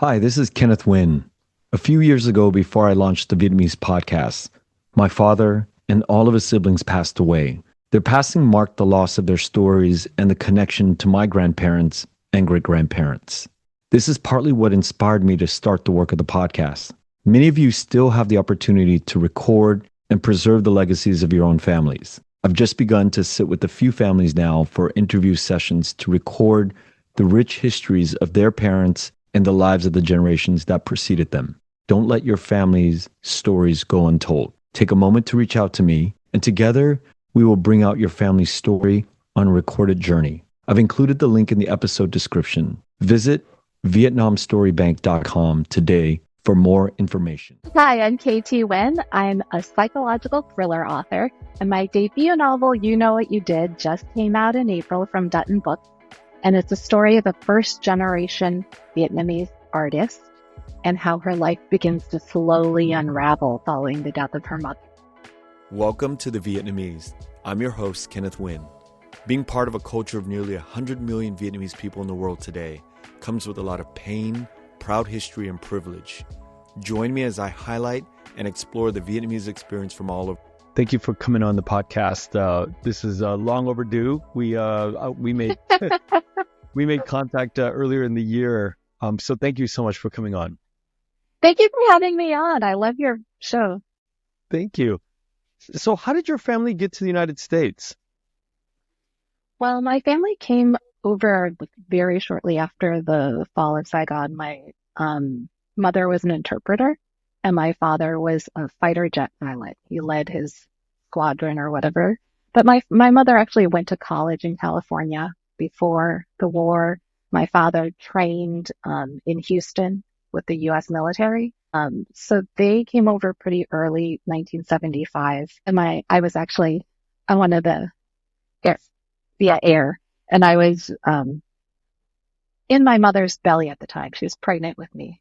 Hi, this is Kenneth Nguyen. A few years ago, before I launched the Vietnamese podcast, my father and all of his siblings passed away. Their passing marked the loss of their stories and the connection to my grandparents and great grandparents. This is partly what inspired me to start the work of the podcast. Many of you still have the opportunity to record and preserve the legacies of your own families. I've just begun to sit with a few families now for interview sessions to record the rich histories of their parents and the lives of the generations that preceded them. Don't let your family's stories go untold. Take a moment to reach out to me, and together we will bring out your family's story on a recorded journey. I've included the link in the episode description. Visit vietnamstorybank.com today for more information. Hi, I'm KT Nguyen. I'm a psychological thriller author, and my debut novel, You Know What You Did, just came out in April from Dutton Books, and it's a story of a first-generation Vietnamese artist and how her life begins to slowly unravel following the death of her mother. Welcome to The Vietnamese. I'm your host, Kenneth Nguyen. Being part of a culture of nearly 100 million Vietnamese people in the world today comes with a lot of pain, proud history, and privilege. Join me as I highlight and explore the Vietnamese experience from all over. Thank you for coming on the podcast. This is long overdue. We made we made contact earlier in the year. So thank you so much for coming on. Thank you for having me on. I love your show. Thank you. So how did your family get to the United States? Well, my family came over very shortly after the fall of Saigon. My mother was an interpreter, and my father was a fighter jet pilot. He led his squadron or whatever. But my mother actually went to college in California before the war. My father trained in Houston with the U.S. military. So they came over pretty early, 1975. And I was actually on one of the via air, and I was in my mother's belly at the time. She was pregnant with me.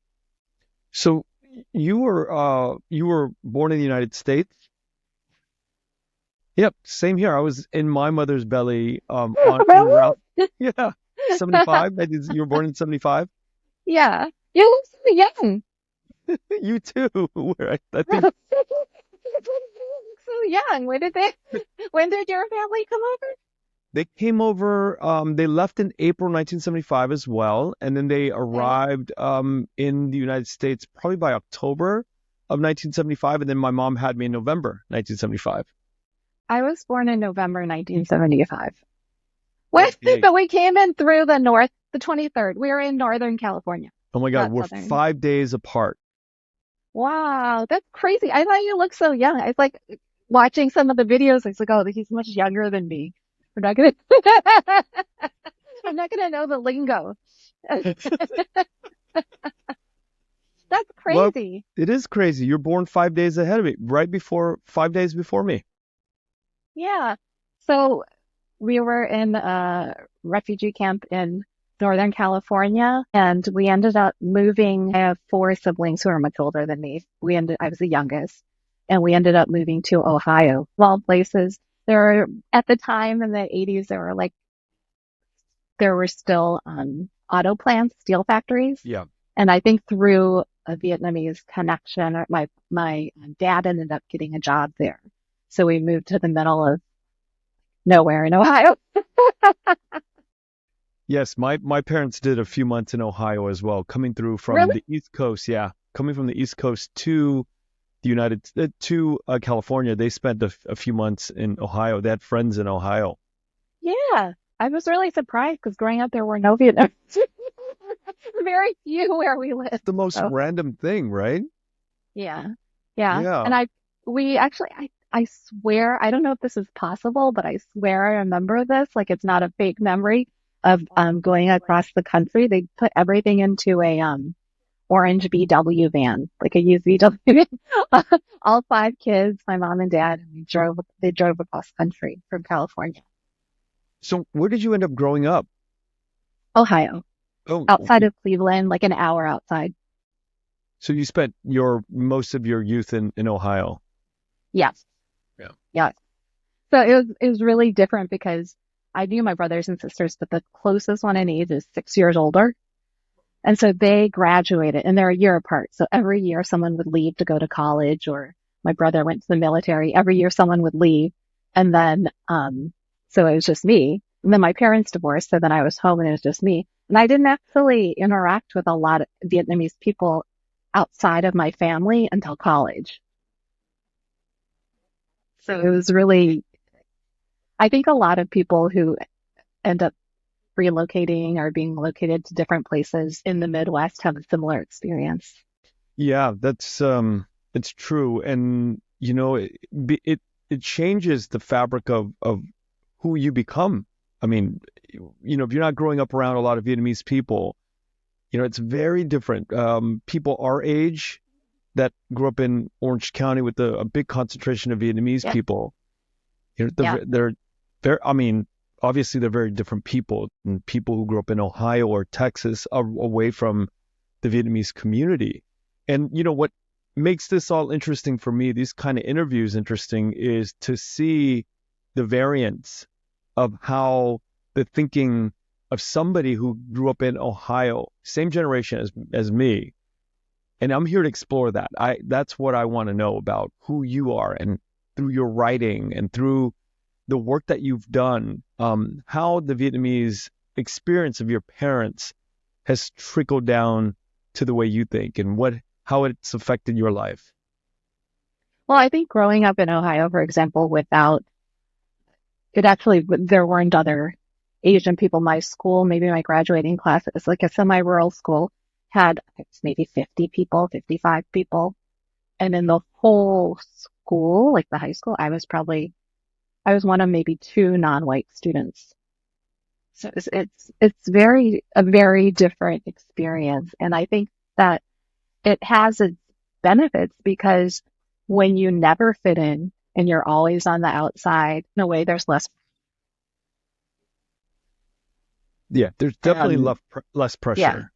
So you were born in the United States? Yep, same here. I was in my mother's belly Really? yeah, 75. You were born in 75? Yeah. You look so young. You too. I think You look so young. When did your family come over? they came over, they left in April 1975 as well, and then they arrived in the United States probably by October of 1975, and then my mom had me in November 1975. I was born in November 1975. What? Okay. But we came in through the 23rd. We were in Northern California. Oh my God, Not we're Southern. 5 days apart. Wow, that's crazy. I thought you looked so young. I was like watching some of the videos. I was like, oh, he's much younger than me. We're not gonna, I'm not gonna know the lingo. That's Well, crazy. it is crazy. You're born 5 days ahead of me, 5 days before me. Yeah. So we were in a refugee camp in Northern California, and we ended up moving. I have four siblings who are much older than me. I was the youngest, and we ended up moving to Ohio. Of all places, at the time in the 80s, there were still auto plants, steel factories. Yeah. And I think through a Vietnamese connection, my dad ended up getting a job there. So we moved to the middle of nowhere in Ohio. Yes, my parents did a few months in Ohio as well, coming through from Really? the East Coast. Yeah, coming from the East Coast to California. They spent a few months in Ohio. They had friends in Ohio. Yeah. I was really surprised because growing up there were no Vietnamese. Very few where we lived. It's the most So random thing, right? yeah. Yeah. Yeah. And I swear, I don't know if this is possible, but I swear I remember this. Like it's not a fake memory of going across the country. They put everything into a orange VW van, like a used VW van. All five kids, my mom and dad, and they drove across country from California. So where did you end up growing up? Ohio, Oh, outside of Cleveland, like an hour outside. so you spent most of your youth in Ohio. Yes. Yeah. Yeah. So it was really different because I knew my brothers and sisters, but the closest one in age is 6 years older. And so they graduated and they're a year apart. So every year someone would leave to go to college, or my brother went to the military. Every year someone would leave. And then, so it was just me. And then my parents divorced. So then I was home and it was just me. And I didn't actually interact with a lot of Vietnamese people outside of my family until college. So it was really, I think a lot of people who end up relocating or being located to different places in the Midwest have a similar experience. Yeah, that's it's true. And it changes the fabric of who you become. I mean, if you're not growing up around a lot of Vietnamese people, it's very different. People our age that grew up in Orange County with a big concentration of Vietnamese Yeah. people, Yeah. they're very, I mean, obviously they're very different people, and people who grew up in Ohio or Texas are away from the Vietnamese community. And what makes this all interesting for me, these kind of interviews interesting, is to see the variance of how the thinking of somebody who grew up in Ohio, same generation as me. And I'm here to explore that. That's what I want to know about who you are, and through your writing and through the work that you've done, how the Vietnamese experience of your parents has trickled down to the way you think, and how it's affected your life. Well, I think growing up in Ohio, for example, without it actually, there weren't other Asian people. My school, maybe my graduating class, it's like a semi-rural school, had maybe 50 people, 55 people. And in the whole school, like the high school, I was one of maybe two non-white students. So it's a very different experience. And I think that it has its benefits because when you never fit in and you're always on the outside, in a way, there's less, Yeah, there's definitely um, less yeah, pressure.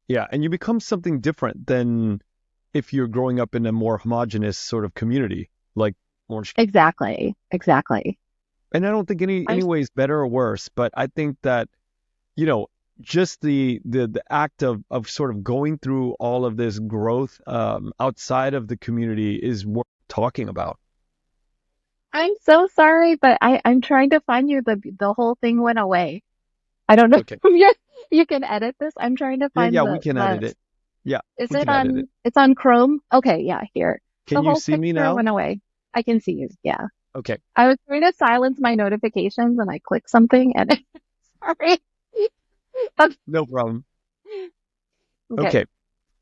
Yeah, and you become something different than if you're growing up in a more homogenous sort of community like Orange. exactly, exactly. And I don't think I, any way is better or worse, but I think that, you know, just the act of sort of going through all of this growth outside of the community is worth talking about. I'm so sorry, but I'm trying to find you. The whole thing went away. I don't know Okay. if you can edit this. I'm trying to Yeah, find yeah, we can edit it. Yeah, is we it can edit it. it's on Chrome? Okay, yeah, here. Can The you whole see me picture now? went away. I can see you. Yeah. Okay, I was trying to silence my notifications and I clicked something and sorry. no problem. Okay. Okay.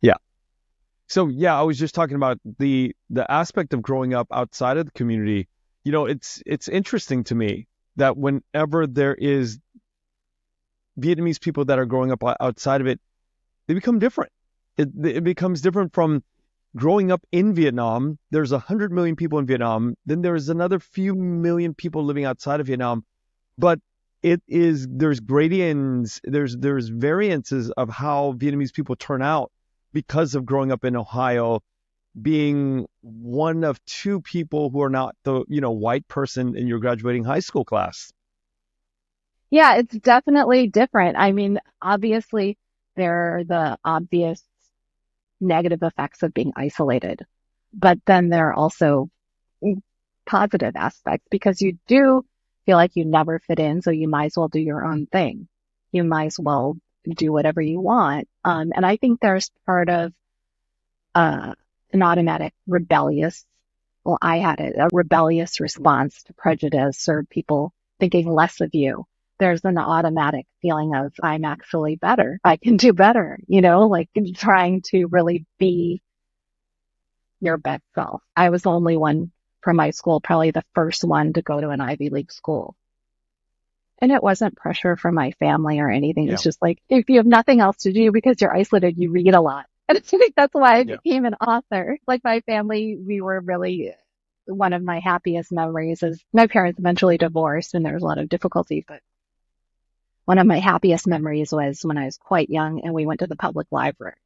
Yeah. So yeah, I was just talking about the aspect of growing up outside of the community. It's interesting to me that whenever there is Vietnamese people that are growing up outside of it, they become different. It becomes different from growing up in Vietnam. There's 100 million people in Vietnam. Then there's another few million people living outside of Vietnam. But there's gradients, there's variances of how Vietnamese people turn out because of growing up in Ohio, being one of two people who are not the white person in your graduating high school class. Yeah, it's definitely different. I mean, obviously there are the obvious negative effects of being isolated, but then there are also positive aspects because you do feel like you never fit in, so you might as well do your own thing. You might as well do whatever you want. And I think there's part of uh, an automatic rebellious, well, I had it, a rebellious response to prejudice or people thinking less of you. There's an automatic feeling of I'm actually better. I can do better, like trying to really be your best self. I was the only one from my school, probably the first one to go to an Ivy League school. And it wasn't pressure from my family or anything. Yeah, It's just like if you have nothing else to do because you're isolated, you read a lot. And I think that's why I yeah, became an author. Like my family, we were really one of my happiest memories is my parents eventually divorced and there was a lot of difficulty, but one of my happiest memories was when I was quite young and we went to the public library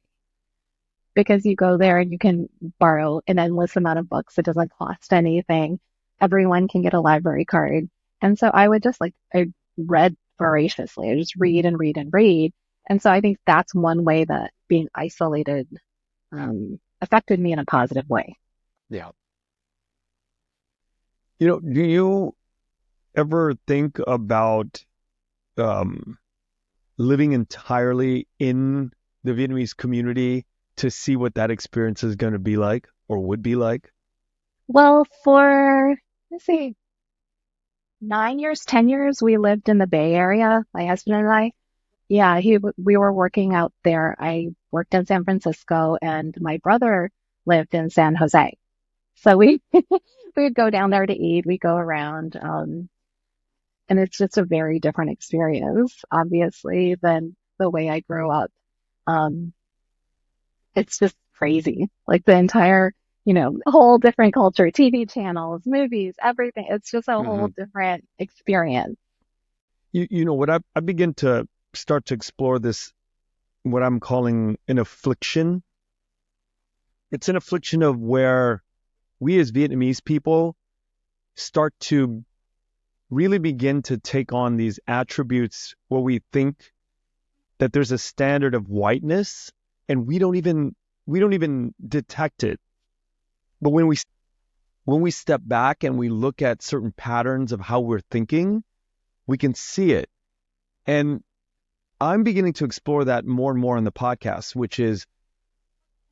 because you go there and you can borrow an endless amount of books. It doesn't cost anything. Everyone can get a library card. And so I would just I read voraciously. I just read and read and read. And so I think that's one way that being isolated affected me in a positive way. Yeah. Do you ever think about um, living entirely in the Vietnamese community to see what that experience is going to be like or would be like? Well, for, let's see, 9 years, 10 years, we lived in the Bay Area, my husband and I. Yeah, we were working out there. I worked in San Francisco and my brother lived in San Jose. So we we would go down there to eat, we go around, and it's just a very different experience, obviously, than the way I grew up. Um, it's just crazy. Like the entire, whole different culture, TV channels, movies, everything. It's just a whole Hmm. different experience. What I begin to start to explore this, what I'm calling an affliction. It's an affliction of where we as Vietnamese people start to really begin to take on these attributes where we think that there's a standard of whiteness and we don't even detect it. But when we step back and we look at certain patterns of how we're thinking, we can see it. And I'm beginning to explore that more and more in the podcast, which is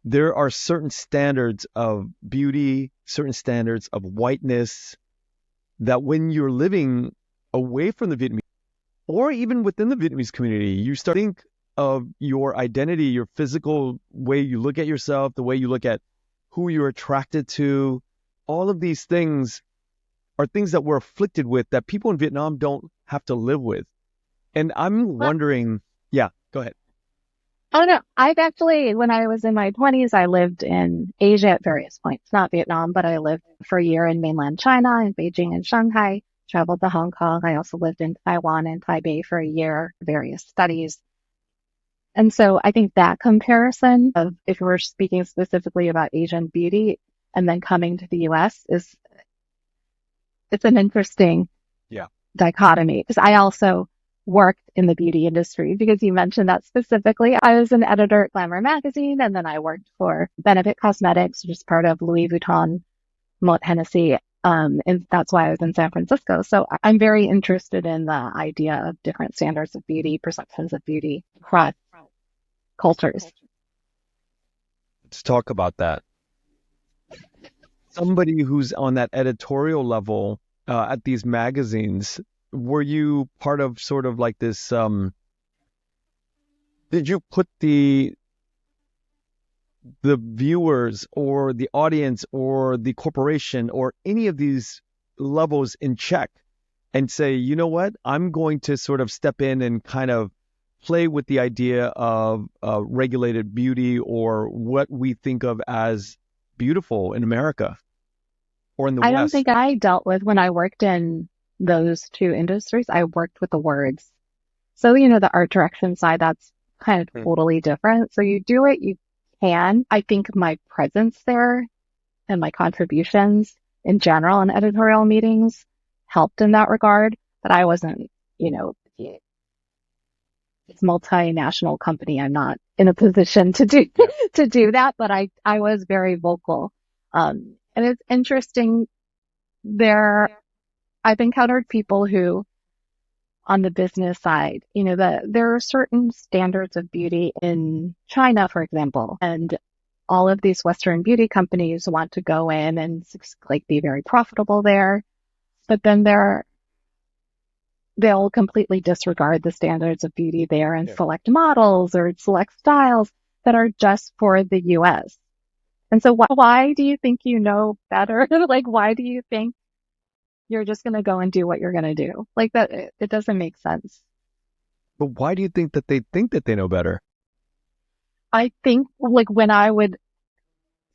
there are certain standards of beauty, certain standards of whiteness that when you're living away from the Vietnamese or even within the Vietnamese community, you start to think of your identity, your physical way you look at yourself, the way you look at who you're attracted to. All of these things are things that we're afflicted with that people in Vietnam don't have to live with. And I'm Well, wondering, yeah, go ahead. oh no, I've actually, when I was in my 20s, I lived in Asia at various points, not Vietnam, but I lived for a year in mainland China, in Beijing and Shanghai, traveled to Hong Kong. I also lived in Taiwan and Taipei for a year, various studies. And so I think that comparison of if we're speaking specifically about Asian beauty and then coming to the US it's an interesting Yeah. dichotomy because I also worked in the beauty industry because you mentioned that specifically. I was an editor at Glamour magazine and then I worked for Benefit Cosmetics, which is part of Louis Vuitton, Moet Hennessy. And that's why I was in San Francisco. So I'm very interested in the idea of different standards of beauty, perceptions of beauty across cultures. Let's talk about that. Somebody who's on that editorial level at these magazines, were you part of sort of like this? Did you put the viewers or the audience or the corporation or any of these levels in check and say, you know what, I'm going to sort of step in and kind of play with the idea of regulated beauty or what we think of as beautiful in America or in the I don't West? think I dealt with when I worked in those two industries, I worked with the words. So, the art direction side, that's kind of Hmm. totally different. So you do it, you can. I think my presence there and my contributions in general in editorial meetings helped in that regard, but I wasn't, it's multinational company. I'm not in a position to do Yeah. to do that, but I was very vocal. And it's interesting there I've encountered people who on the business side, there are certain standards of beauty in China, for example, and all of these Western beauty companies want to go in and like be very profitable there, but then they'll completely disregard the standards of beauty there and Yeah. select models or select styles that are just for the US. And so why do you think you know better? Like, why do you think you're just going to go and do what you're going to do? Like that, it doesn't make sense. But why do you think that they know better? I think like when I would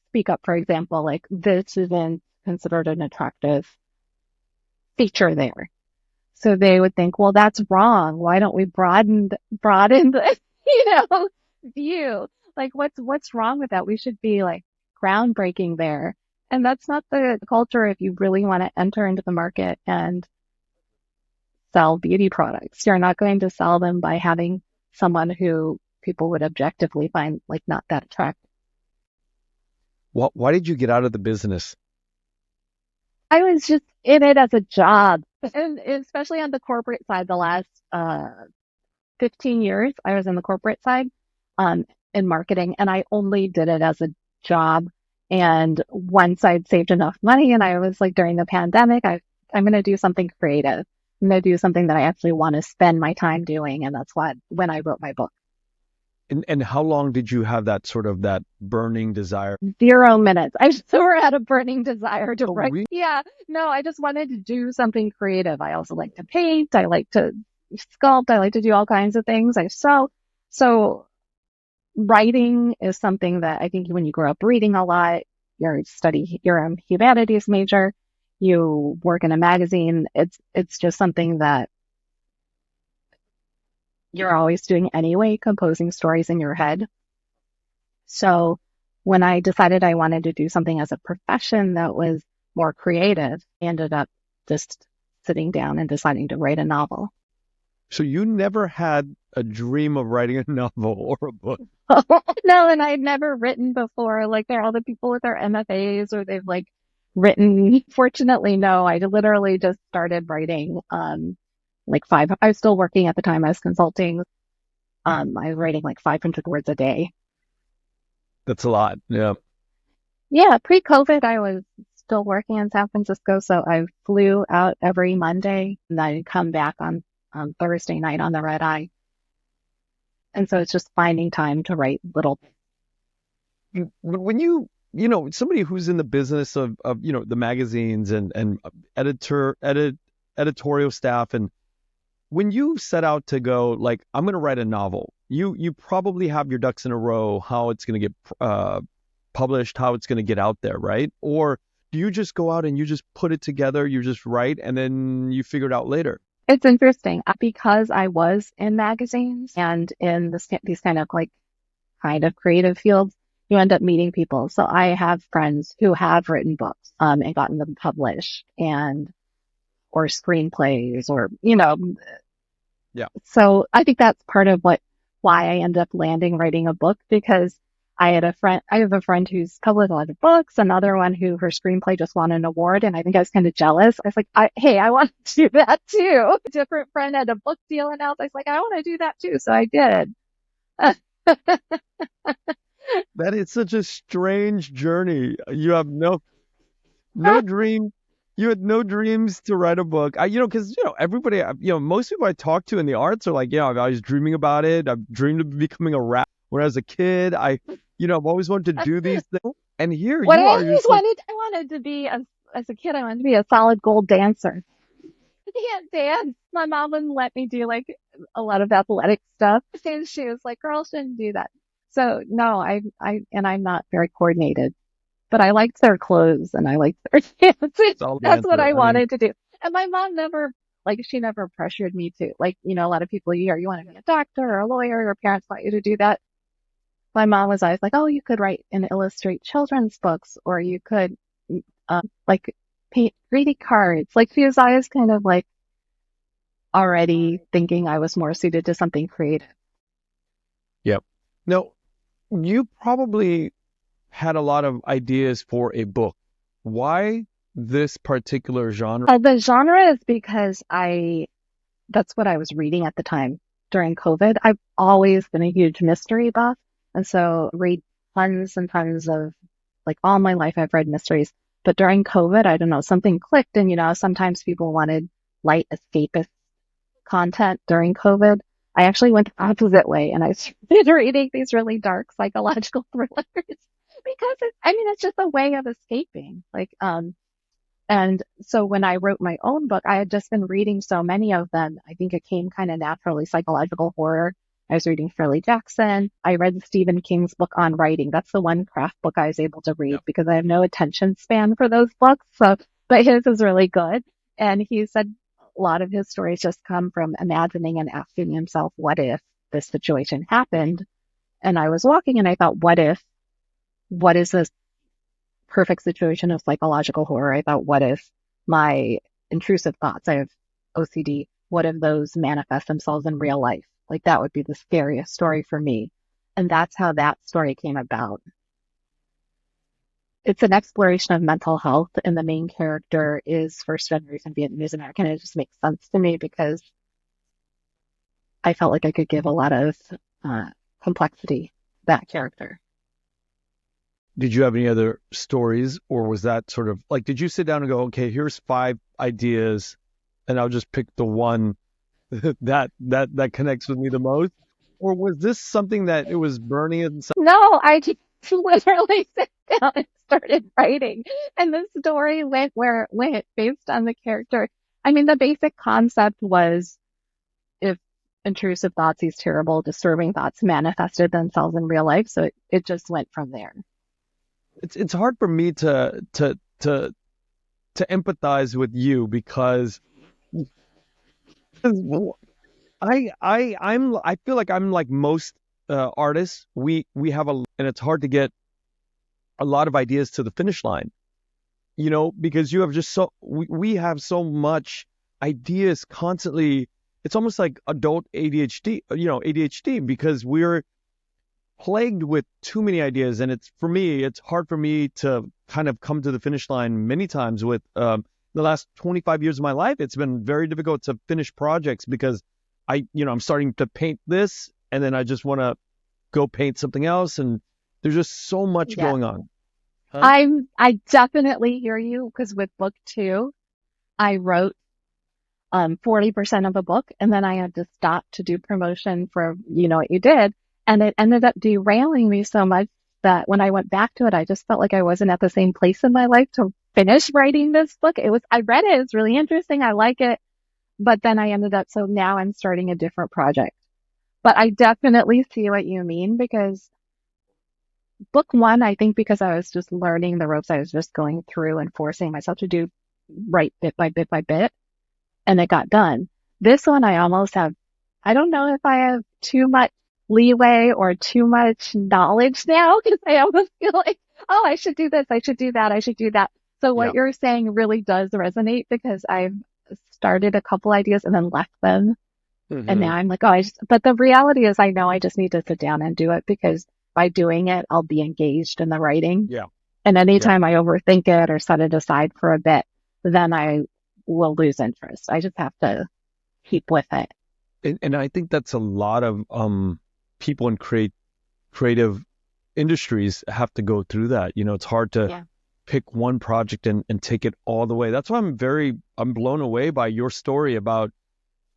speak up, for example, like this isn't considered an attractive feature there. So they would think, well, that's wrong. Why don't we broaden the, view? Like what's wrong with that? We should be like groundbreaking there. And that's not the culture if you really want to enter into the market and sell beauty products. You're not going to sell them by having someone who people would objectively find like not that attractive. Why did you get out of the business? I was just in it as a job, and especially on the corporate side, the last 15 years, I was in the corporate side, um, in marketing, and I only did it as a job. And once I'd saved enough money, and I was like during the pandemic, I'm going to do something creative. I'm going to do something that I actually want to spend my time doing, and that's what when I wrote my book. And how long did you have that sort of that burning desire? 0 minutes. I just never had a burning desire to Oh, write. really? Yeah, no, I just wanted to do something creative. I also like to paint. I like to sculpt. I like to do all kinds of things. I sew. So writing is something that I think when you grow up reading a lot, you're a humanities major, you work in a magazine. It's just something that you're always doing anyway, composing stories in your head. So when I decided I wanted to do something as a profession that was more creative, I ended up just sitting down and deciding to write a novel. So you never had a dream of writing a novel or a book? No, and I'd never written before. Like there are all the people with their MFAs or they've like written. Fortunately, no, I literally just started writing like I was still working at the time. I was consulting. I was writing like 500 words a day. That's a lot. Yeah. Yeah, pre-COVID, I was still working in San Francisco, so I flew out every Monday and then I'd come back on Thursday night on the red eye. And so it's just finding time to write little. When somebody who's in the business of the magazines and editorial staff, and when you set out to go, like, I'm going to write a novel, you probably have your ducks in a row, how it's going to get published, how it's going to get out there, right? Or do you just go out and you just put it together, you just write, and then you figure it out later? It's interesting because I was in magazines and in these kind of creative fields, you end up meeting people. So I have friends who have written books, and gotten them published or screenplays or. Yeah. So I think that's part of why I ended up landing writing a book because I have a friend who's published a lot of books, another one who her screenplay just won an award. And I think I was kind of jealous. I was like, hey, I want to do that too. A different friend had a book deal announced. I was like, I want to do that too. So I did. That is such a strange journey. You have no dream. You had no dreams to write a book. Because everybody, most people I talk to in the arts are like, yeah, I was dreaming about it. I've dreamed of becoming a rapper when I was a kid. I've always wanted to do these things. And here What you I are. always I wanted to be as a kid, I wanted to be a solid gold dancer. I can't dance. My mom wouldn't let me do like a lot of athletic stuff. And she was like, girls shouldn't do that. So no, and I'm not very coordinated, but I liked their clothes and I liked their dances. Solid That's what dancer. I wanted to do. And my mom she never pressured me to, a lot of people you hear, you want to be a doctor or a lawyer, your parents want you to do that. My mom was always like, oh, you could write and illustrate children's books, or you could, like paint greeting cards. Like she was always kind of like already thinking I was more suited to something creative. Yep. No, you probably had a lot of ideas for a book. Why this particular genre? The genre is because that's what I was reading at the time during COVID. I've always been a huge mystery buff. And so read tons and tons of, like all my life, I've read mysteries. But during COVID, I don't know, something clicked. And, sometimes people wanted light escapist content during COVID. I actually went the opposite way and I started reading these really dark psychological thrillers because it's just a way of escaping. And so when I wrote my own book, I had just been reading so many of them. I think it came kind of naturally, psychological horror. I was reading Shirley Jackson. I read Stephen King's book on writing. That's the one craft book I was able to read because I have no attention span for those books. But his is really good. And he said a lot of his stories just come from imagining and asking himself, what if this situation happened? And I was walking and I thought, what is this perfect situation of psychological horror? I thought, what if my intrusive thoughts, I have OCD, what if those manifest themselves in real life? Like that would be the scariest story for me. And that's how that story came about. It's an exploration of mental health, and the main character is first generation Vietnamese American. It just makes sense to me because I felt like I could give a lot of uh, complexity to that character. Did you have any other stories, or was that sort of like, did you sit down and go, okay, here's 5 ideas, and I'll just pick the one that connects with me the most? Or was this something that it was burning inside? No, I just literally sat down and started writing, and the story went where it went based on the character. I mean, the basic concept was if intrusive thoughts, these terrible, disturbing thoughts manifested themselves in real life. So it just went from there. It's hard for me to empathize with you because I feel like I'm like most artists. We have and it's hard to get a lot of ideas to the finish line, because you have just we have so much ideas constantly. It's almost like adult ADHD, ADHD, because we're plagued with too many ideas. And it's hard for me to kind of come to the finish line many times with the last 25 years of my life. It's been very difficult to finish projects because I'm starting to paint this and then I just want to go paint something else. And there's just so much Yeah. going on. Huh? I definitely hear you because with book two, I wrote 40% of a book, and then I had to stop to do promotion for what you did. And it ended up derailing me so much that when I went back to it, I just felt like I wasn't at the same place in my life to finish writing this book. I read it, it's really interesting, I like it, but then I ended up, so now I'm starting a different project. But I definitely see what you mean because book one, I think because I was just learning the ropes, I was just going through and forcing myself to write bit by bit by bit, and it got done. This one, I don't know if I have too much leeway or too much knowledge now because I almost feel like, oh, I should do this, I should do that, I should do that. So Yeah. what you're saying really does resonate because I've started a couple ideas and then left them. And now I'm like, but the reality is I know I just need to sit down and do it because by doing it, I'll be engaged in the writing. Yeah. And anytime I overthink it or set it aside for a bit, then I will lose interest. I just have to keep with it. And I think that's a lot of people in creative industries have to go through that. It's hard to pick one project and take it all the way. That's why I'm blown away by your story about,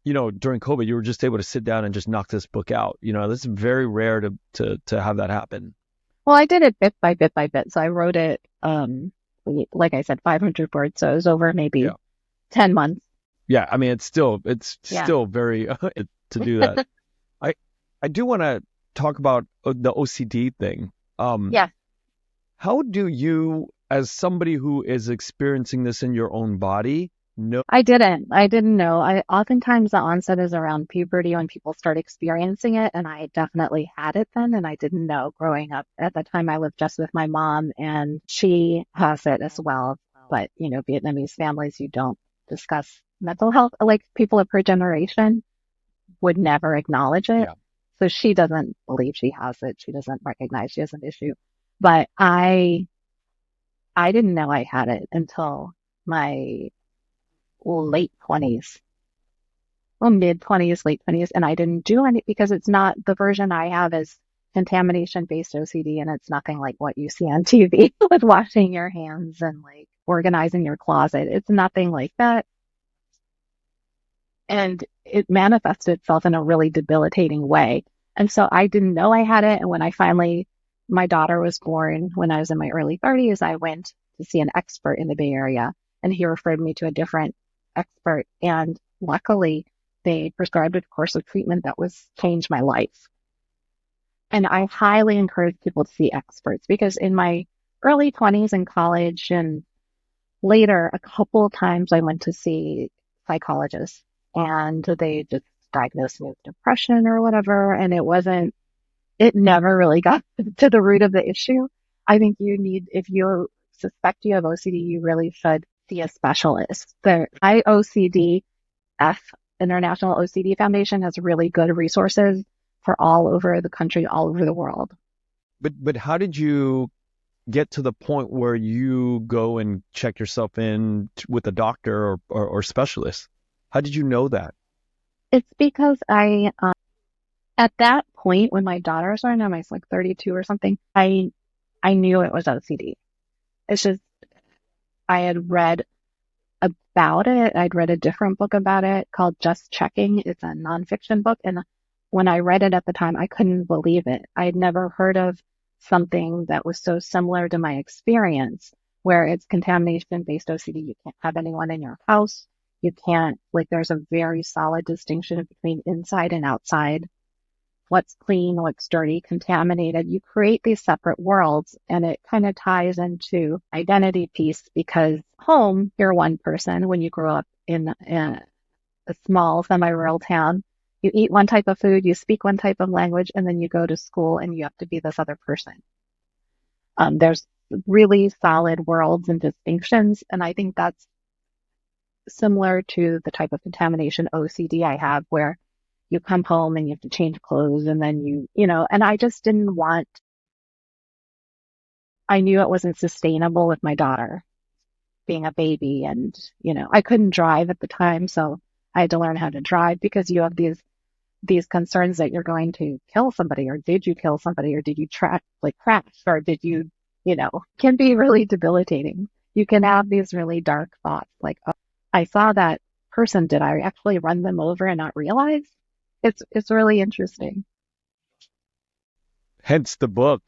during COVID, you were just able to sit down and just knock this book out. This is very rare to have that happen. Well, I did it bit by bit by bit. So I wrote it, like I said, 500 words. So it was over maybe 10 months. Yeah. I mean, it's still very to do that. I do want to talk about the OCD thing. Yeah. How do you, as somebody who is experiencing this in your own body, know? I didn't know. Oftentimes the onset is around puberty when people start experiencing it, and I definitely had it then, and I didn't know growing up. At the time, I lived just with my mom, and she has it as well. But Vietnamese families, you don't discuss mental health. Like people of her generation would never acknowledge it. Yeah. So she doesn't believe she has it. She doesn't recognize she has an issue. But I didn't know I had it until my late 20s, well, mid 20s, late 20s. And I didn't do any because it's not the version I have is contamination based OCD. And it's nothing like what you see on TV with washing your hands and like organizing your closet. It's nothing like that. And it manifested itself in a really debilitating way. And so I didn't know I had it. And when my daughter was born when I was in my early 30s, I went to see an expert in the Bay Area, and he referred me to a different expert. And luckily, they prescribed a course of treatment that changed my life. And I highly encourage people to see experts because in my early 20s in college and later, a couple of times I went to see psychologists, and they just diagnosed me with depression or whatever. And it never really got to the root of the issue. I think if you suspect you have OCD, you really should see a specialist. I OCD F International OCD Foundation has really good resources for all over the country, all over the world. But how did you get to the point where you go and check yourself in with a doctor or specialist? How did you know that? It's because at that point when my daughters were in, I was like 32 or something, I knew it was OCD. It's just, I had read about it. I'd read a different book about it called Just Checking. It's a nonfiction book. And when I read it at the time, I couldn't believe it. I had never heard of something that was so similar to my experience, where it's contamination-based OCD. You can't have anyone in your house. You can't, like, there's a very solid distinction between inside and outside. What's clean, what's dirty, contaminated. You create these separate worlds, and it kind of ties into identity piece because home, you're one person. When you grow up in a small semi-rural town, you eat one type of food, you speak one type of language, and then you go to school and you have to be this other person. There's really solid worlds and distinctions, and I think that's similar to the type of contamination OCD I have, where you come home and you have to change clothes, and then and I just didn't want, I knew it wasn't sustainable with my daughter being a baby, and, I couldn't drive at the time, so I had to learn how to drive because you have these concerns that you're going to kill somebody, or did you kill somebody, or did you crash, or did you, can be really debilitating. You can have these really dark thoughts like, oh, I saw that person. Did I actually run them over and not realize? It's really interesting. Hence the book.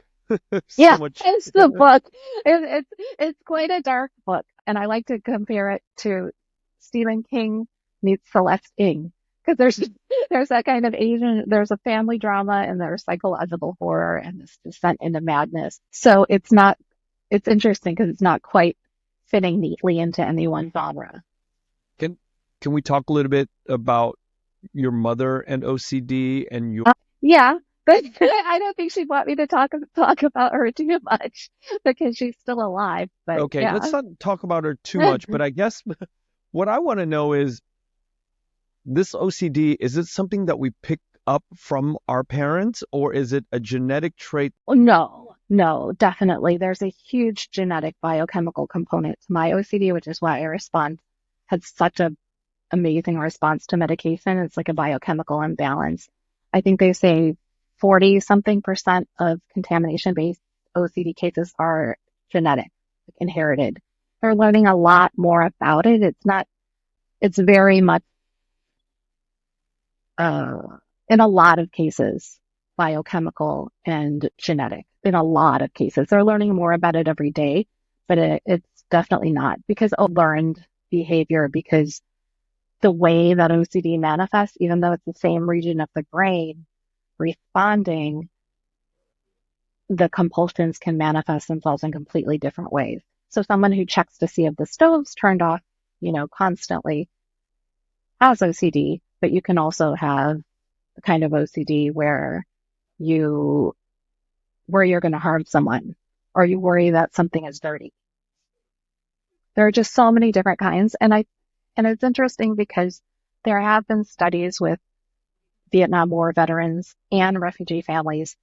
Yeah, So much. it's the book. It's quite a dark book, and I like to compare it to Stephen King meets Celeste Ng, because there's that kind of there's a family drama, and there's psychological horror and this descent into madness. So it's interesting because it's not quite fitting neatly into any one genre. Can we talk a little bit about your mother and OCD and your Yeah, but I don't think she'd want me to talk about her too much because she's still alive. But Okay, yeah. let's not talk about her too much, but I guess what I want to know is this OCD, is it something that we pick up from our parents, or is it a genetic trait? No, definitely. There's a huge genetic biochemical component to my OCD, which is why I had such a amazing response to medication. It's like a biochemical imbalance. I think they say 40 something percent of contamination-based OCD cases are genetic, inherited. They're learning a lot more about it. It's very much, in a lot of cases, biochemical and genetic. In a lot of cases, they're learning more about it every day, but it's definitely not because of learned behavior, because the way that OCD manifests, even though it's the same region of the brain responding, the compulsions can manifest themselves in completely different ways. So someone who checks to see if the stove's turned off, constantly has OCD, but you can also have the kind of OCD where you're going to harm someone, or you worry that something is dirty. There are just so many different kinds. And it's interesting because there have been studies with Vietnam War veterans and refugee families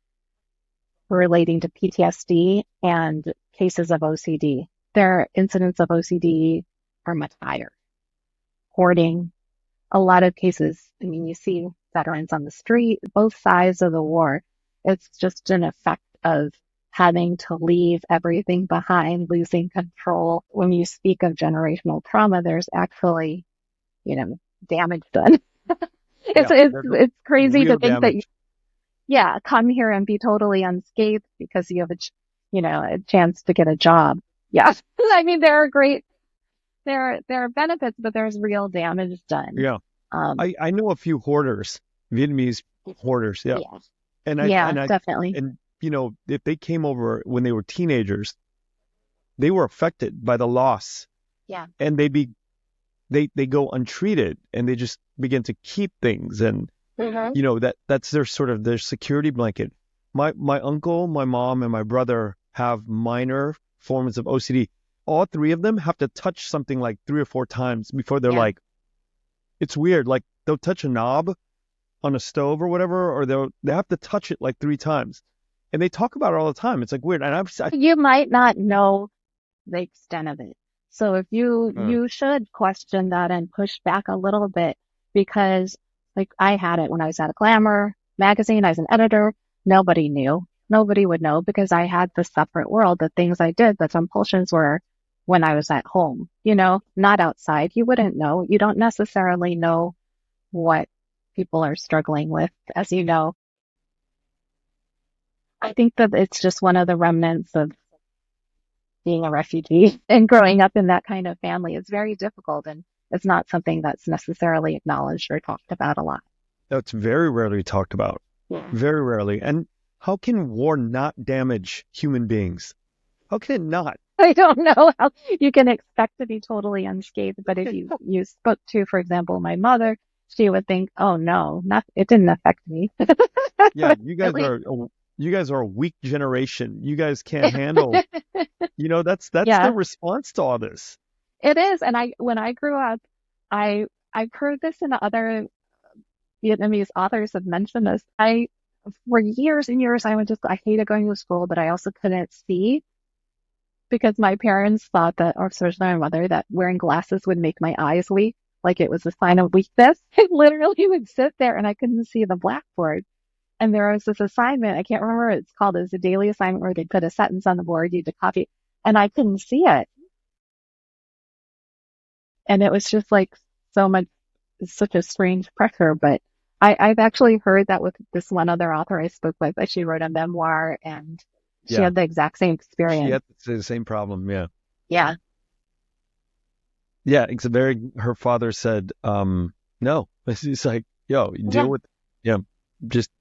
relating to PTSD and cases of OCD. Their incidents of OCD are much higher. Hoarding, a lot of cases, you see veterans on the street, both sides of the war. It's just an effect of having to leave everything behind, losing control. When you speak of generational trauma, there's actually, damage done. It's crazy to think that come here and be totally unscathed because you have a chance to get a job. Yeah. I mean, there are benefits, but there's real damage done. Yeah. I know a few hoarders, Vietnamese hoarders. Yeah. Yeah, definitely. And, if they came over when they were teenagers, they were affected by the loss. Yeah. And they go untreated and they just begin to keep things. And, that's their security blanket. My uncle, my mom, and my brother have minor forms of OCD. All three of them have to touch something like 3 or 4 times before they're like, It's weird. Like they'll touch a knob on a stove or whatever, or they have to touch it like 3 times, and they talk about it all the time. It's like weird. And You might not know the extent of it. So if uh, you should question that and push back a little bit because like I had it when I was at a Glamour magazine, I was an editor. Nobody knew. Nobody would know because I had the separate world. The things I did, the compulsions were when I was at home, not outside. You wouldn't know. You don't necessarily know what people are struggling with, as you know. I think that it's just one of the remnants of being a refugee and growing up in that kind of family is very difficult and it's not something that's necessarily acknowledged or talked about a lot. that's very rarely talked about. Yeah. Very rarely. And how can war not damage human beings? How can it not? I don't know how you can expect to be totally unscathed, but if you spoke to, for example, my mother, she would think, "Oh no, it didn't affect me." Yeah, At least, you guys are a weak generation. You guys can't handle. That's the yeah, response to all this. it is. And when I grew up, I've heard this in other Vietnamese authors have mentioned this. For years and years, I hated going to school, but I also couldn't see because my parents thought that, or especially my mother, that wearing glasses would make my eyes weak, like it was a sign of weakness. I literally would sit there and I couldn't see the blackboard. And there was this assignment, I can't remember what it's called, it's a daily assignment where they put a sentence on the board, you had to copy, and I couldn't see it. And it was just like so much, such a strange pressure. But I've actually heard that with this one other author I spoke with, that she wrote a memoir and she Yeah, had the exact same she experience. had the same problem. Yeah, Yeah. yeah. Her father said, no. It's like, yo, you deal Yeah. with, yeah, just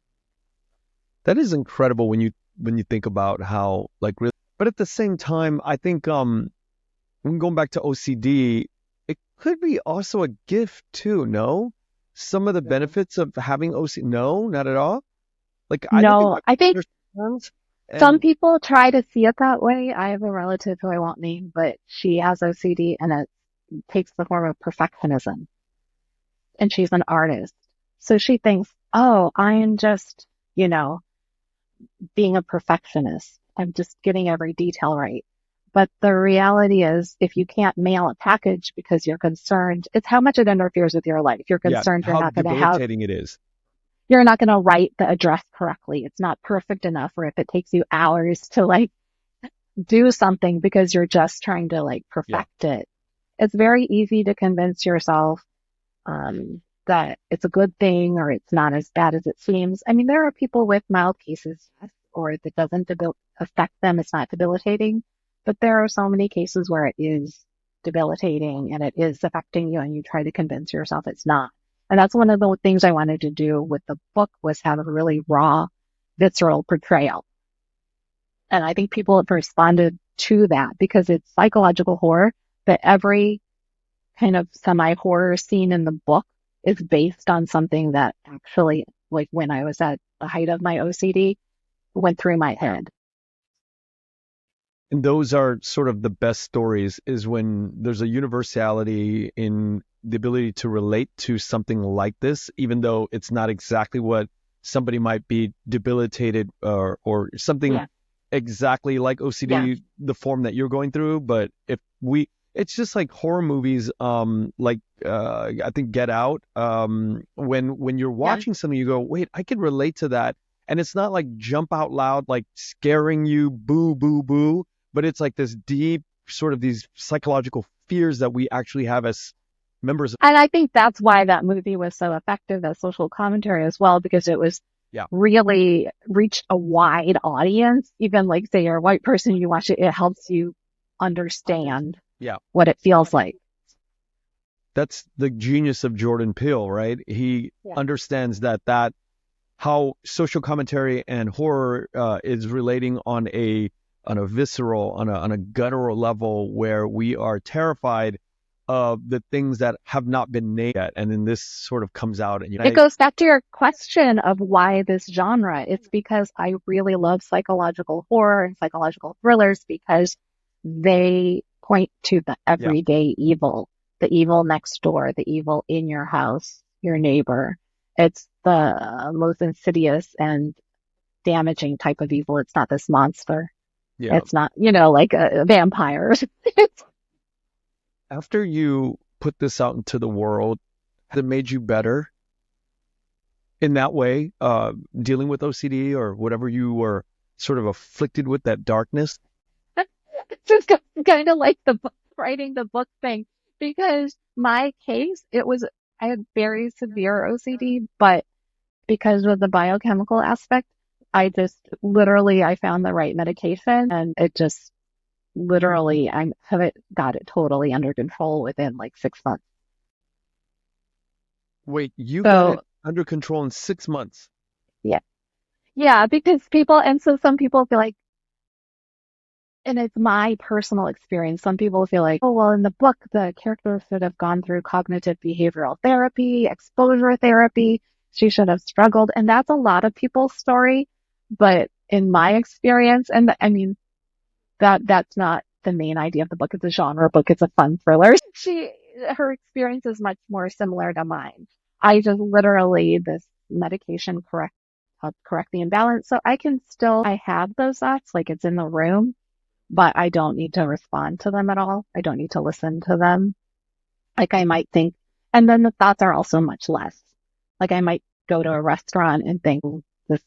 that is incredible when you think about how like really. But at the same time, I think when going back to OCD, it could be also a gift too. No, some of the benefits of having OCD. No, not at all. Like I look at No, my I think brother's sons, some and people try to see it that way. I have a relative who I won't name, but she has OCD and it takes the form of perfectionism. And she's an artist. So she thinks, oh, I am just, you know, being a perfectionist. I'm just getting every detail right. But the reality is, if you can't mail a package because you're concerned, it's how much it interferes with your life. You're yeah, concerned how debilitating it is. you're not going to write the address correctly. It's not perfect enough. Or if it takes you hours to like do something because you're just trying to like Yeah, perfect it, it's very easy to convince yourself that it's a good thing or it's not as bad as it seems. I mean, there are people with mild cases, yes, or if it doesn't affect them, it's not debilitating. But there are so many cases where it is debilitating and it is affecting you, and you try to convince yourself it's not. And that's one of the things I wanted to do with the book was have a really raw, visceral portrayal. And I think people have responded to that because it's psychological horror, but every kind of semi-horror scene in the book is based on something that actually, like when I was at the height of my OCD, went through my head. and those are sort of the best stories. Is when there's a universality in the ability to relate to something like this, even though it's not exactly what somebody might be debilitated or something Yeah, exactly like yeah, OCD, the form that you're going through. But it's just like horror movies, like I think Get Out. When you're yeah. watching something, you go, wait, I can relate to that, and it's not like jump out loud, like scaring you, boo, boo, boo, but it's like this deep sort of these psychological fears that we actually have as members. And I think that's why that movie was so effective as social commentary as well, because it was Yeah, really reached a wide audience. Even like say you're a white person, you watch it, it helps you understand yeah. what it feels like. That's the genius of Jordan Peele, right? He Yeah. understands that how social commentary and horror is relating on a visceral, on a guttural level where we are terrified of the things that have not been named yet, and then this sort of comes out, and It goes back to your question of why this genre. It's because I really love psychological horror and psychological thrillers because they point to the yeah, everyday evil. the evil next door, the evil in your house, your neighbor. It's the most insidious and damaging type of evil. It's not this monster. Yeah. It's not, like a vampire. It's, After you put this out into the world, has it made you better in that way, dealing with OCD or whatever you were sort of afflicted with, that darkness? it's just kind of like the book, writing the book thing, because my case, I had very severe OCD, but because of the biochemical aspect, I just literally, I found the right medication and it just literally, I have got it totally under control within like 6 months. Wait, you got it So under control in 6 months? yeah, yeah, because so some people feel like, and it's my personal experience, some people feel like, oh, well, in the book, the character should have gone through cognitive behavioral therapy, exposure therapy. She should have struggled. And that's a lot of people's story. But in my experience, and I mean, that's not the main idea of the book. It's a genre book. It's a fun thriller. Her experience is much more similar to mine. I just literally, this medication helped correct the imbalance. So I have those thoughts, like it's in the room, but I don't need to respond to them at all. I don't need to listen to them. Like I might think, and then the thoughts are also much less. Like I might go to a restaurant and think this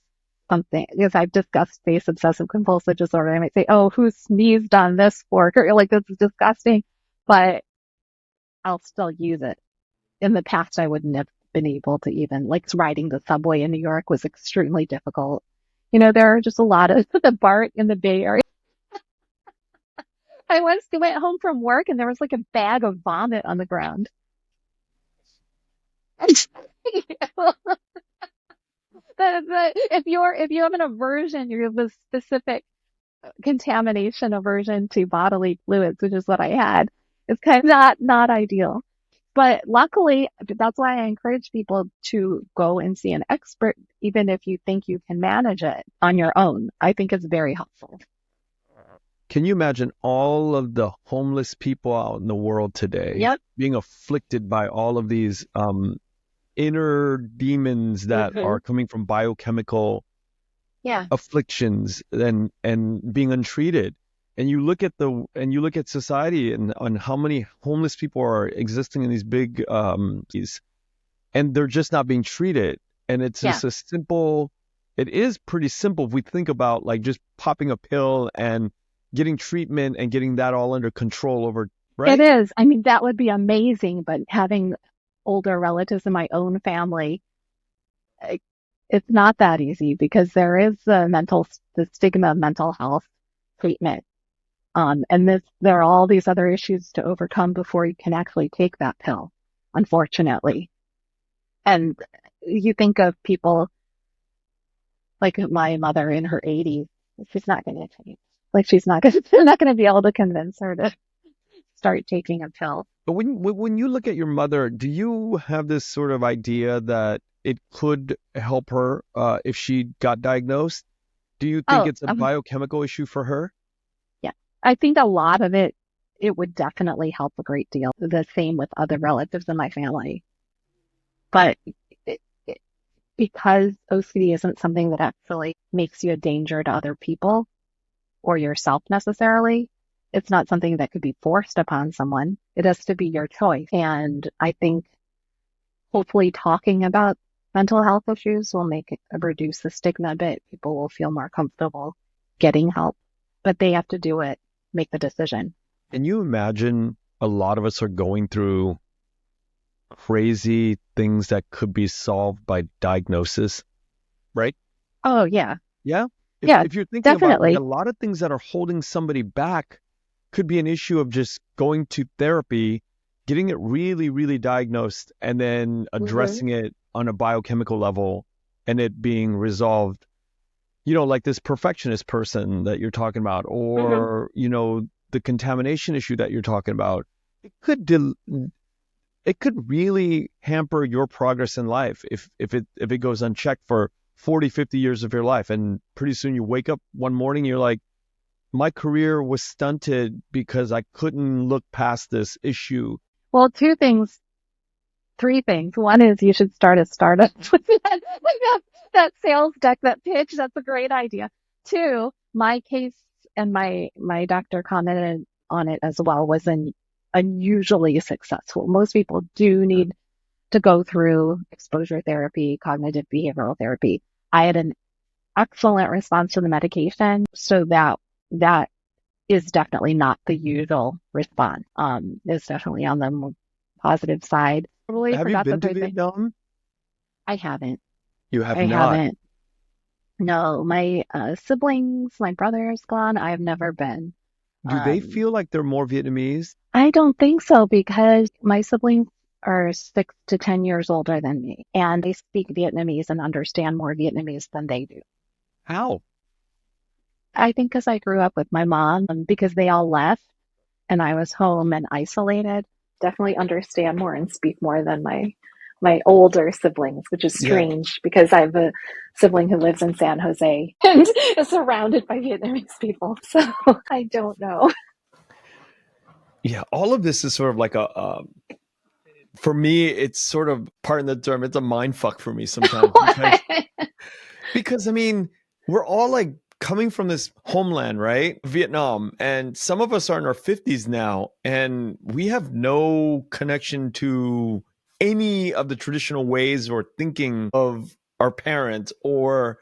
something, because I've discussed face obsessive compulsive disorder. I might say, oh, who sneezed on this fork? Or like, this is disgusting, but I'll still use it. In the past, I wouldn't have been able to even, like riding the subway in New York was extremely difficult. There are just a lot of the BART in the Bay Area. I once went home from work and there was like a bag of vomit on the ground. If you have an aversion, you have a specific contamination aversion to bodily fluids, which is what I had. It's kind of not ideal. But luckily, that's why I encourage people to go and see an expert, even if you think you can manage it on your own. I think it's very helpful. Can you imagine all of the homeless people out in the world today Yep. being afflicted by all of these inner demons that are coming from biochemical Yeah. afflictions and being untreated? And you look at society and on how many homeless people are existing in these big and they're just not being treated. And it's just it is pretty simple if we think about like just popping a pill and getting treatment and getting that all under control over, right? It is. I mean, that would be amazing, but having older relatives in my own family, it's not that easy because there is the stigma of mental health treatment. And there are all these other issues to overcome before you can actually take that pill, unfortunately. And you think of people like my mother in her 80s, she's not going to change. Like they're not going to be able to convince her to start taking a pill. But when you look at your mother, do you have this sort of idea that it could help her if she got diagnosed? Do you think it's a biochemical issue for her? Yeah, I think a lot of it would definitely help a great deal. The same with other relatives in my family. But because OCD isn't something that actually makes you a danger to other people or yourself necessarily, it's not something that could be forced upon someone. It has to be your choice. And I think hopefully talking about mental health issues will reduce the stigma a bit. People will feel more comfortable getting help, but they have to do it, make the decision. Can you imagine a lot of us are going through crazy things that could be solved by diagnosis, right? Oh, yeah. Yeah? If you're thinking definitely. about like, a lot of things that are holding somebody back could be an issue of just going to therapy, getting it really, really diagnosed, and then addressing it on a biochemical level and it being resolved. Like this perfectionist person that you're talking about, or, the contamination issue that you're talking about. It could really hamper your progress in life if it goes unchecked for 40, 50 years of your life. And pretty soon you wake up one morning, you're like, my career was stunted because I couldn't look past this issue. Well, three things. One is you should start a startup with that sales deck, that pitch. That's a great idea. Two, my case and my doctor commented on it as well was unusually successful. Most people do need to go through exposure therapy, cognitive behavioral therapy. I had an excellent response to the medication, so that is definitely not the usual response. It's definitely on the more positive side. Totally Have you forgot the been to third thing. Vietnam? I haven't. You have I not. haven't. No, my siblings, my brother has gone. I have never been. Do they Um, feel like they're more Vietnamese? I don't think so because my siblings are 6 to 10 years older than me, and they speak Vietnamese and understand more Vietnamese than they do. How? I think because I grew up with my mom, because they all left and I was home and isolated, definitely understand more and speak more than my older siblings, which is Yeah. strange because I have a sibling who lives in San Jose and is surrounded by Vietnamese people. So I don't know. Yeah. All of this is sort of like for me, it's sort of, pardon the term, it's a mind fuck for me sometimes because I mean, we're all like coming from this homeland, right? Vietnam. And some of us are in our 50s now, and we have no connection to any of the traditional ways or thinking of our parents or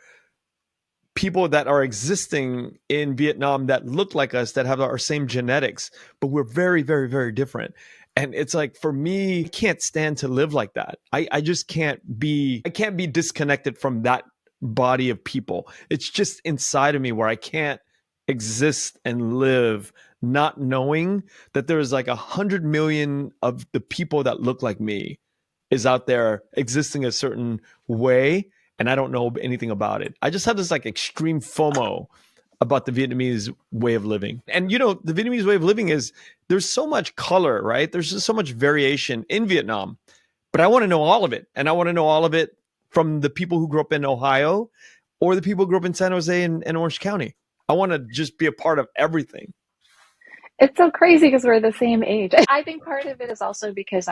people that are existing in Vietnam that look like us, that have our same genetics, but we're very, very, very different. And it's like, for me, I can't stand to live like that. I just I can't be disconnected from that body of people. It's just inside of me where I can't exist and live not knowing that there's like 100 million of the people that look like me is out there existing a certain way, and I don't know anything about it. I just have this like extreme FOMO about the Vietnamese way of living. And you know, the Vietnamese way of living is there's so much color, right? There's just so much variation in Vietnam. But I want to know all of it. And I want to know all of it from the people who grew up in Ohio or the people who grew up in San Jose and Orange County. I want to just be a part of everything. It's so crazy because we're the same age. I think part of it is also because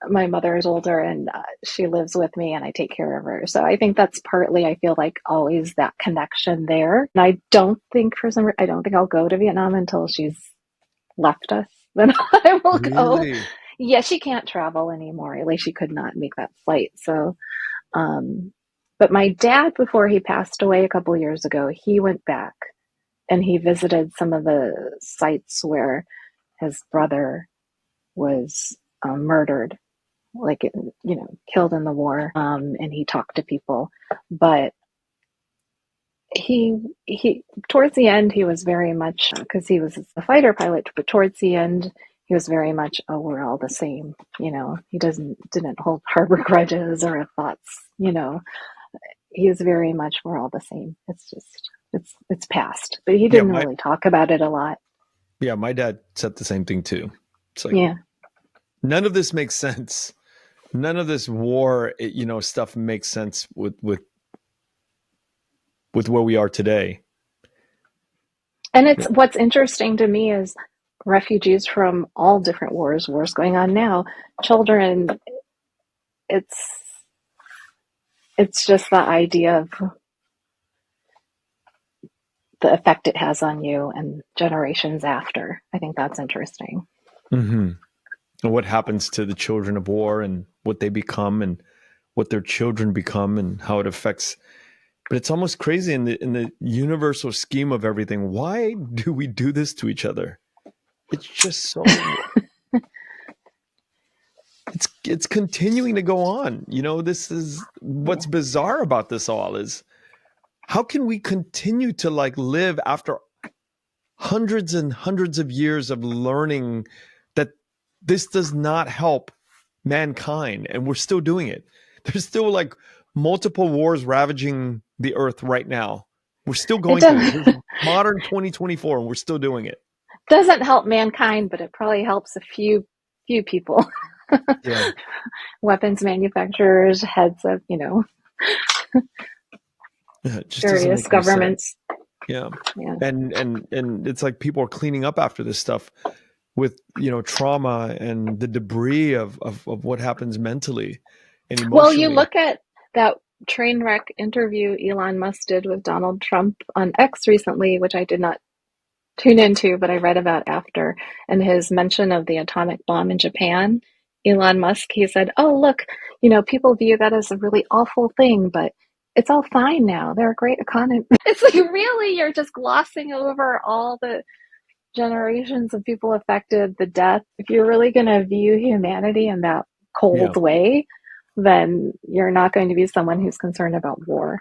my mother is older and she lives with me and I take care of her. So I think that's partly, I feel like always that connection there. And I don't think I'll go to Vietnam until she's left us. Then I will go. Really? Yeah, she can't travel anymore. At least she could not make that flight. So, um, but my dad, before he passed away a couple years ago, he went back and he visited some of the sites where his brother was murdered, like, killed in the war. And he talked to people, but he towards the end he was very much, because he was a fighter pilot, but towards the end he was very much, oh, we're all the same. He didn't hold harbor grudges or thoughts. He was very much, we're all the same. It's just it's past, but he Yeah, didn't really talk about it a lot. my dad said the same thing too. It's like, Yeah. none of this makes sense. None of this war, stuff makes sense with where we are today. And what's interesting to me is refugees from all different wars going on now, children, it's just the idea of the effect it has on you and generations after. I think that's interesting. Mm-hmm. And what happens to the children of war and what they become and what their children become and how it affects. But it's almost crazy in the universal scheme of everything. Why do we do this to each other? It's just so it's continuing to go on. This is what's bizarre about this all is how can we continue to like live after hundreds and hundreds of years of learning that this does not help mankind, and we're still doing it. There's still like multiple wars ravaging the earth right now. We're still It going through it. This doesn't is modern 2024 and we're still doing it. doesn't help mankind, but it probably helps a few people. Yeah. Weapons manufacturers, heads of, It just doesn't various make any sense. governments. Yeah. Yeah. And it's like people are cleaning up after this stuff with trauma and the debris of what happens mentally and Well, you emotionally. look at that train wreck interview Elon Musk did with Donald Trump on X recently, which I did not tune into, but I read about after, and his mention of the atomic bomb in Japan. Elon Musk, he said, "Oh, look, people view that as a really awful thing, but it's all fine now. They're a great economy." It's like, really, you're just glossing over all the generations of people affected, the death. If you're really going to view humanity in that Yeah. cold way, then you're not going to be someone who's concerned about war.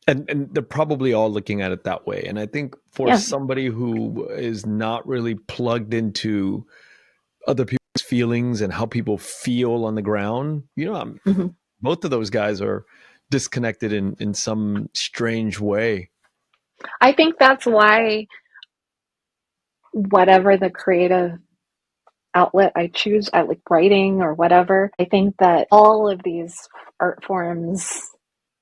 And they're probably all looking at it that way. And I think for Yeah. somebody who is not really plugged into other people's feelings and how people feel on the ground, Mm-hmm. both of those guys are disconnected in some strange way. I think that's why whatever the creative outlet I choose, I like writing or whatever, I think that all of these art forms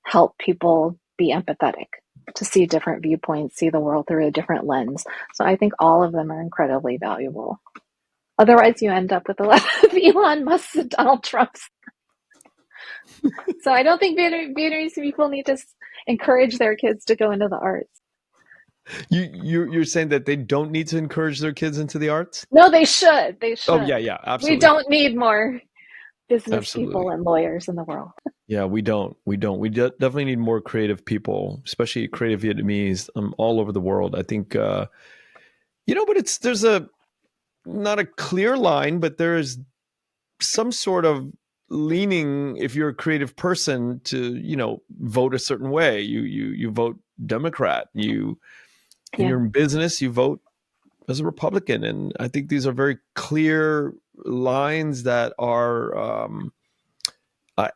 help people be empathetic, to see different viewpoints, see the world through a different lens. So I think all of them are incredibly valuable. Otherwise, you end up with a lot of Elon Musk and Donald Trumps. So I don't think Vietnamese people need to encourage their kids to go into the arts. You're saying that they don't need to encourage their kids into the arts? No, they should. They Oh should. yeah, We absolutely. don't need more business people Absolutely. and lawyers in the world. Yeah, we don't. We definitely need more creative people, especially creative Vietnamese, all over the world. I think, but there's not a clear line, but there is some sort of leaning if you're a creative person to vote a certain way. You vote Democrat. And Yeah. you're in business, you vote as a Republican. And I think these are very clear lines that are.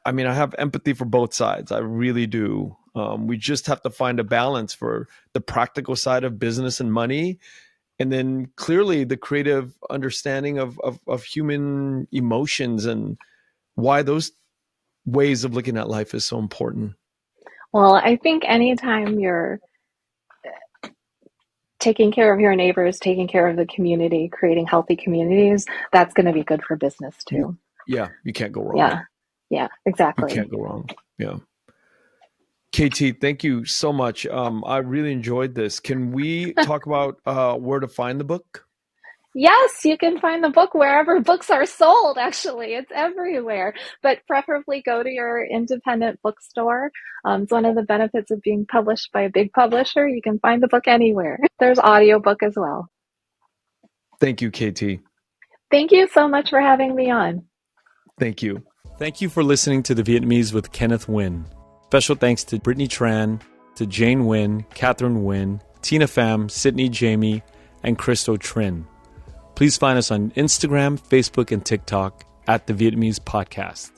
I mean, I have empathy for both sides. I really do. We just have to find a balance for the practical side of business and money, and then clearly the creative understanding of human emotions and why those ways of looking at life is so important. Well, I think anytime you're taking care of your neighbors, taking care of the community, creating healthy communities, that's going to be good for business too. You can't go wrong. Yeah. Yeah, You exactly. can't go wrong. Yeah. KT, thank you so much. I really enjoyed this. Can we talk about where to find the book? Yes, you can find the book wherever books are sold, actually. It's everywhere. But preferably go to your independent bookstore. It's one of the benefits of being published by a big publisher. You can find the book anywhere. There's audiobook as well. Thank you, KT. Thank you so much for having me on. Thank you. Thank you for listening to The Vietnamese with Kenneth Nguyen. Special thanks to Brittany Tran, to Jane Nguyen, Catherine Nguyen, Tina Pham, Sydney Jamie, and Christo Trin. Please find us on Instagram, Facebook, and TikTok at The Vietnamese Podcast.